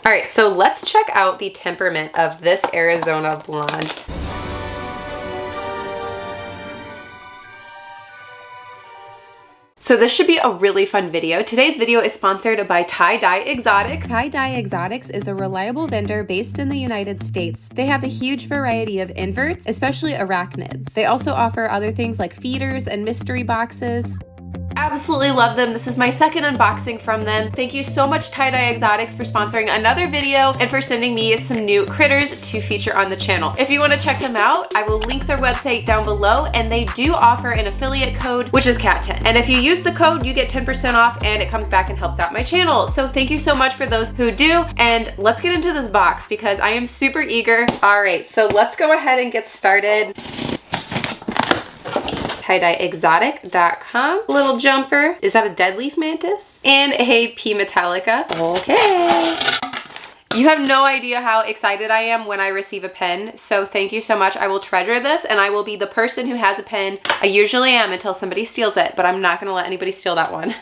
All right, so let's check out the temperament of this Arizona blonde. So this should be a really fun video. Today's video is sponsored by Tie-Dye Exotics. Tie-Dye Exotics is a reliable vendor based in the United States. They have a huge variety of inverts, especially arachnids. They also offer other things like feeders and mystery boxes. Absolutely love them. This is my second unboxing from them. Thank you so much, Tie-Dye Exotics, for sponsoring another video and for sending me some new critters to feature on the channel. If you want to check them out, I will link their website down below, and they do offer an affiliate code, which is Kat10. And if you use the code, you get 10% off, and it comes back and helps out my channel. So thank you so much for those who do, and let's get into this box because I am super eager. All right, so let's go ahead and get started. TieDyeExotic.com. Little jumper. Is that a dead leaf mantis? And a P Metallica. Okay. You have no idea how excited I am when I receive a pen, so thank you so much. I will treasure this, and I will be the person who has a pen. I usually am until somebody steals it, but I'm not gonna let anybody steal that one.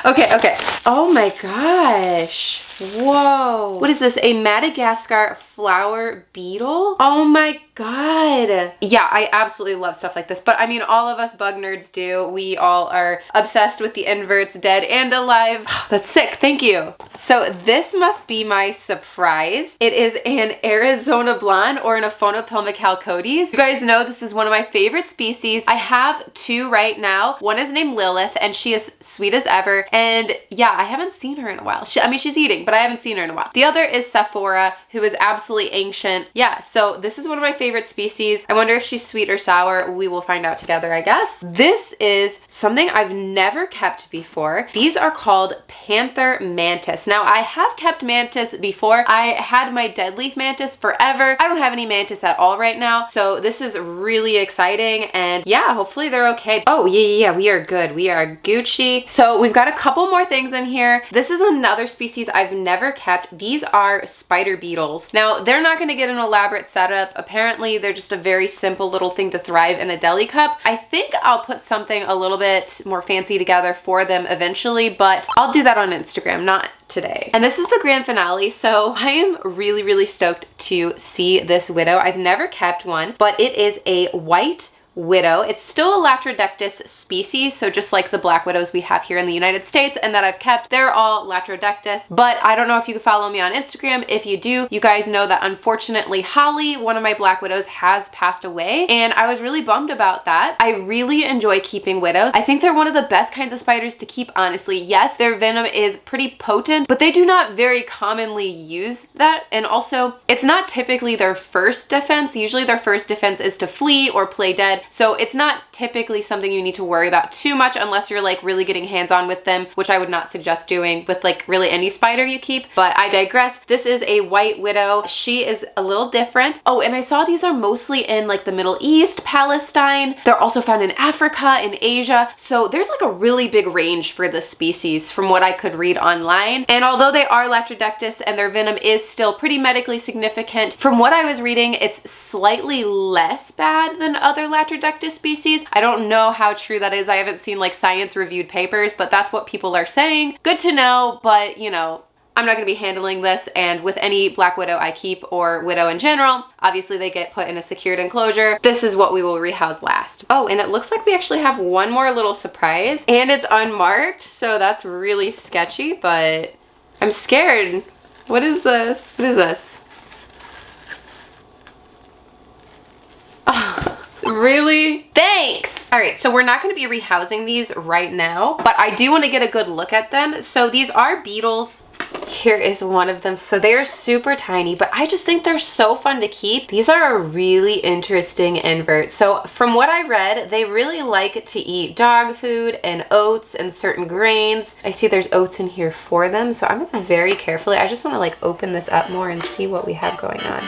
Okay. Oh my gosh. Whoa. What is this? A Madagascar flower beetle? Oh my god. Yeah, I absolutely love stuff like this. But I mean, all of us bug nerds do. We all are obsessed with the inverts, dead and alive. That's sick. Thank you. So this must be my surprise. It is an Arizona blonde or an Aphonopelma chalcodes. You guys know this is one of my favorite species. I have two right now. One is named Lilith, and she is sweet as ever. And yeah, I haven't seen her in a while. I mean, she's eating, but I haven't seen her in a while. The other is Sephora, who is absolutely ancient. Yeah, so this is one of my favorite species. I wonder if she's sweet or sour. We will find out together, I guess. This is something I've never kept before. These are called Panther mantis. Now, I have kept mantis before. I had my dead leaf mantis forever. I don't have any mantis at all right now, so this is really exciting, and yeah, hopefully they're okay. Oh, yeah, we are good. We are Gucci. So we've got a couple more things in here. This is another species I've never kept. These are spider beetles. Now, they're not gonna get an elaborate setup. Apparently, they're just a very simple little thing to thrive in a deli cup. I think I'll put something a little bit more fancy together for them eventually, but I'll do that on Instagram, not today. And this is the grand finale, so I am really stoked to see this widow. I've never kept one, but it is a white widow. It's still a Latrodectus species, so just like the black widows we have here in the United States and that I've kept, they're all Latrodectus. But I don't know if you can follow me on Instagram. If you do, you guys know that unfortunately Holly, one of my black widows, has passed away, and I was really bummed about that. I really enjoy keeping widows. I think they're one of the best kinds of spiders to keep, honestly. Yes, their venom is pretty potent, but they do not very commonly use that, and also it's not typically their first defense. Usually their first defense is to flee or play dead. So it's not typically something you need to worry about too much unless you're like really getting hands-on with them, which I would not suggest doing with like really any spider you keep, but I digress. This is a white widow. She is a little different. Oh, and I saw these are mostly in like the Middle East, Palestine. They're also found in Africa, in Asia. So there's like a really big range for this species from what I could read online. And although they are Latrodectus and their venom is still pretty medically significant, from what I was reading, it's slightly less bad than other Latrodectus species. I don't know how true that is. I haven't seen like science reviewed papers, but that's what people are saying. Good to know, but you know, I'm not going to be handling this, and with any black widow I keep, or widow in general, obviously they get put in a secured enclosure. This is what we will rehouse last. Oh, and it looks like we actually have one more little surprise, and it's unmarked, so that's really sketchy, but I'm scared. What is this? What is this? Oh. Really? Thanks! Alright, so we're not going to be rehousing these right now, but I do want to get a good look at them. So these are beetles. Here is one of them. So they're super tiny, but I just think they're so fun to keep. These are a really interesting invert. So from what I read, they really like to eat dog food and oats and certain grains. I see there's oats in here for them, so I'm going to very carefully, I just want to like open this up more and see what we have going on.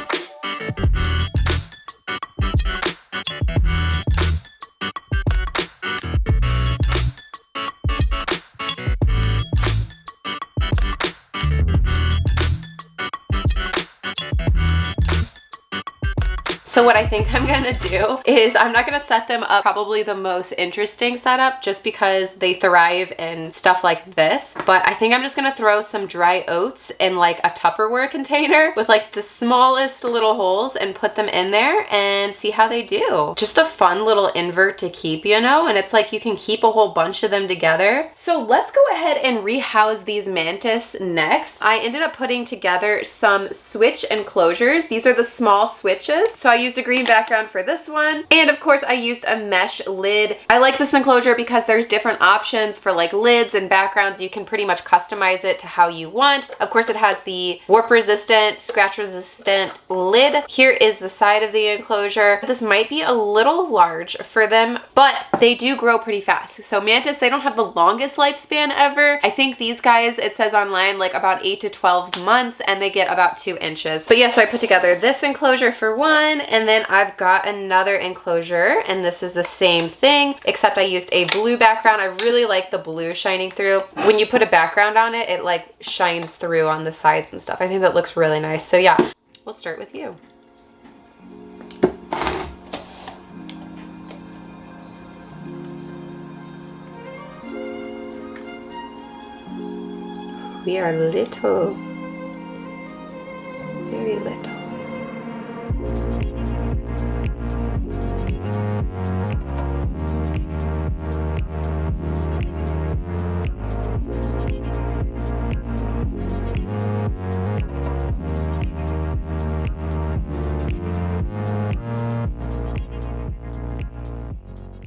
So what I think I'm gonna do is I'm not gonna set them up probably the most interesting setup just because they thrive in stuff like this, but I think I'm just gonna throw some dry oats in like a Tupperware container with like the smallest little holes and put them in there and see how they do. Just a fun little invert to keep, you know, and it's like you can keep a whole bunch of them together. So let's go ahead and rehouse these mantis next. I ended up putting together some switch enclosures. These are the small switches. So I used a green background for this one. And of course I used a mesh lid. I like this enclosure because there's different options for like lids and backgrounds. You can pretty much customize it to how you want. Of course it has the warp resistant, scratch resistant lid. Here is the side of the enclosure. This might be a little large for them, but they do grow pretty fast. So mantis, they don't have the longest lifespan ever. I think these guys, it says online, like about 8 to 12 months, and they get about 2 inches. But yeah, so I put together this enclosure for one, and then I've got another enclosure, and this is the same thing, except I used a blue background. I really like the blue shining through. When you put a background on it, it like shines through on the sides and stuff. I think that looks really nice. So yeah, we'll start with you. We are little, very little.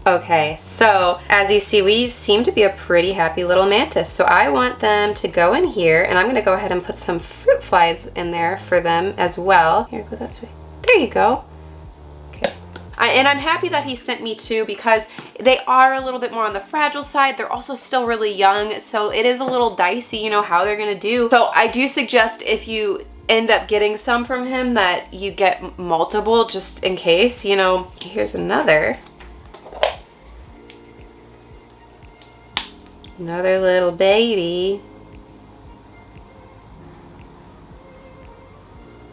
Okay, so as you see, we seem to be a pretty happy little mantis. So I want them to go in here, and I'm gonna go ahead and put some fruit flies in there for them as well. Here, go that way. There you go. Okay. And I'm happy that he sent me 2 because they are a little bit more on the fragile side. They're also still really young, so it is a little dicey, you know, how they're gonna do. So I do suggest if you end up getting some from him that you get multiple just in case, you know. Here's another. Another little baby.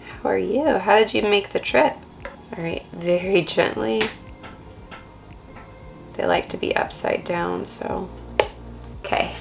How are you? How did you make the trip? All right, very gently. They like to be upside down, so. Okay.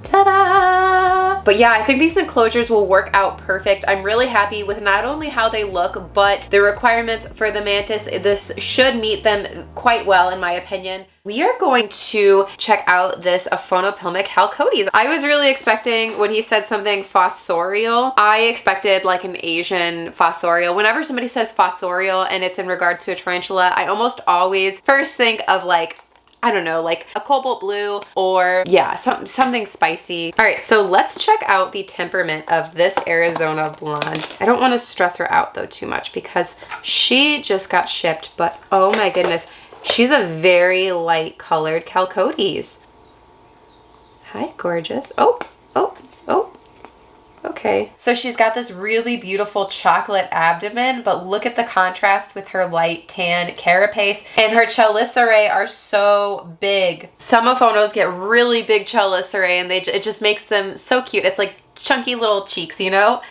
Ta-da! But yeah, I think these enclosures will work out perfect. I'm really happy with not only how they look, but the requirements for the mantis. This should meet them quite well, in my opinion. We are going to check out this Aphonopelmic halcodes. I was really expecting, when he said something fossorial, I expected like an Asian fossorial. Whenever somebody says fossorial and it's in regards to a tarantula, I almost always first think of like, I don't know, like a cobalt blue or yeah, something spicy. All right, so let's check out the temperament of this Arizona blonde. I don't want to stress her out though too much because she just got shipped, but oh my goodness, she's a very light colored Chalcodes. Hi, gorgeous. Oh, oh, oh. Okay. So she's got this really beautiful chocolate abdomen, but look at the contrast with her light tan carapace, and her chelicerae are so big. Some Aphonos get really big chelicerae and it just makes them so cute. It's like chunky little cheeks, you know?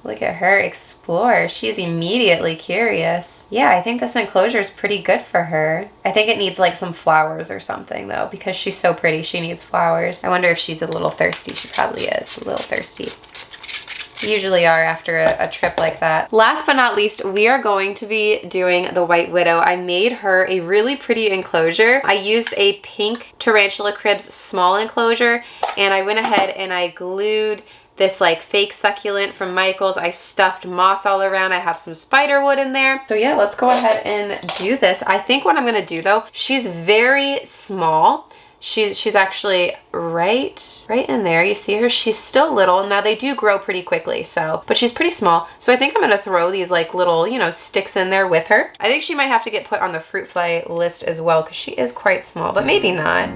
Look at her explore. She's immediately curious. Yeah, I think this enclosure is pretty good for her. I think it needs like some flowers or something though, because she's so pretty, she needs flowers. I wonder if she's a little thirsty. She probably is a little thirsty. Usually are after a trip like that. Last but not least, we are going to be doing the White Widow. I made her a really pretty enclosure. I used a pink Tarantula Cribs small enclosure, and I went ahead and I glued this like fake succulent from Michael's. I stuffed moss all around. I have some spider wood in there. So yeah, let's go ahead and do this. I think what I'm gonna do though, she's very small. She's actually right in there. You see her? She's still little. Now they do grow pretty quickly, so, but she's pretty small. So I think I'm gonna throw these like little, you know, sticks in there with her. I think she might have to get put on the fruit fly list as well because she is quite small, but maybe not.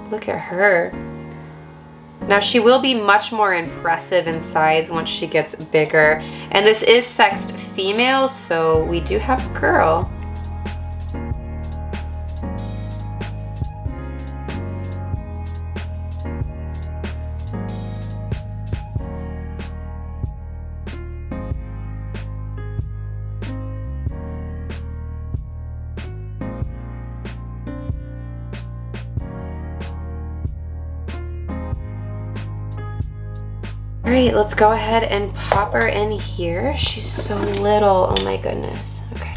Look at her. Now she will be much more impressive in size once she gets bigger. And this is sexed female, so we do have a girl. All right, let's go ahead and pop her in here. She's so little, oh my goodness. Okay.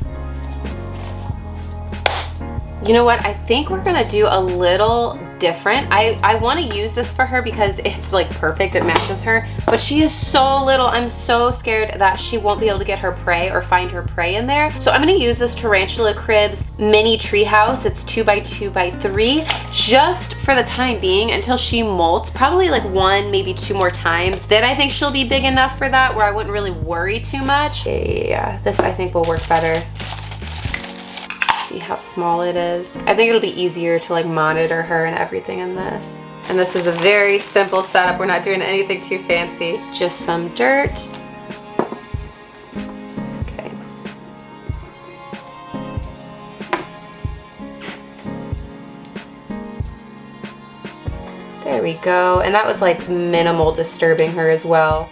You know what, I think we're gonna do a little different. I wanna use this for her because it's like perfect, it matches her, but she is so little. I'm so scared that she won't be able to get her prey or find her prey in there. So I'm gonna use this Tarantula Cribs mini treehouse. It's 2x2x3, just for the time being until she molts, probably like 1, maybe 2 more times. Then I think she'll be big enough for that where I wouldn't really worry too much. Yeah, this I think will work better. See how small it is. I think it'll be easier to like monitor her and everything in this. And this is a very simple setup. We're not doing anything too fancy. Just some dirt. Okay. There we go. And that was like minimal disturbing her as well.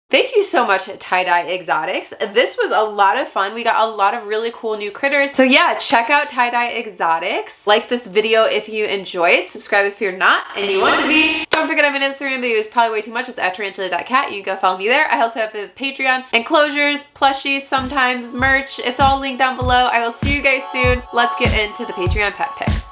Thank you so much, Tie-Dye Exotics. This was a lot of fun. We got a lot of really cool new critters. So yeah, check out Tie-Dye Exotics. Like this video if you enjoyed. Subscribe if you're not and you want to be. Don't forget I have an Instagram, but it was probably way too much. It's at Tarantula.kat. You can go follow me there. I also have a Patreon, enclosures, plushies, sometimes merch. It's all linked down below. I will see you guys soon. Let's get into the Patreon pet pics.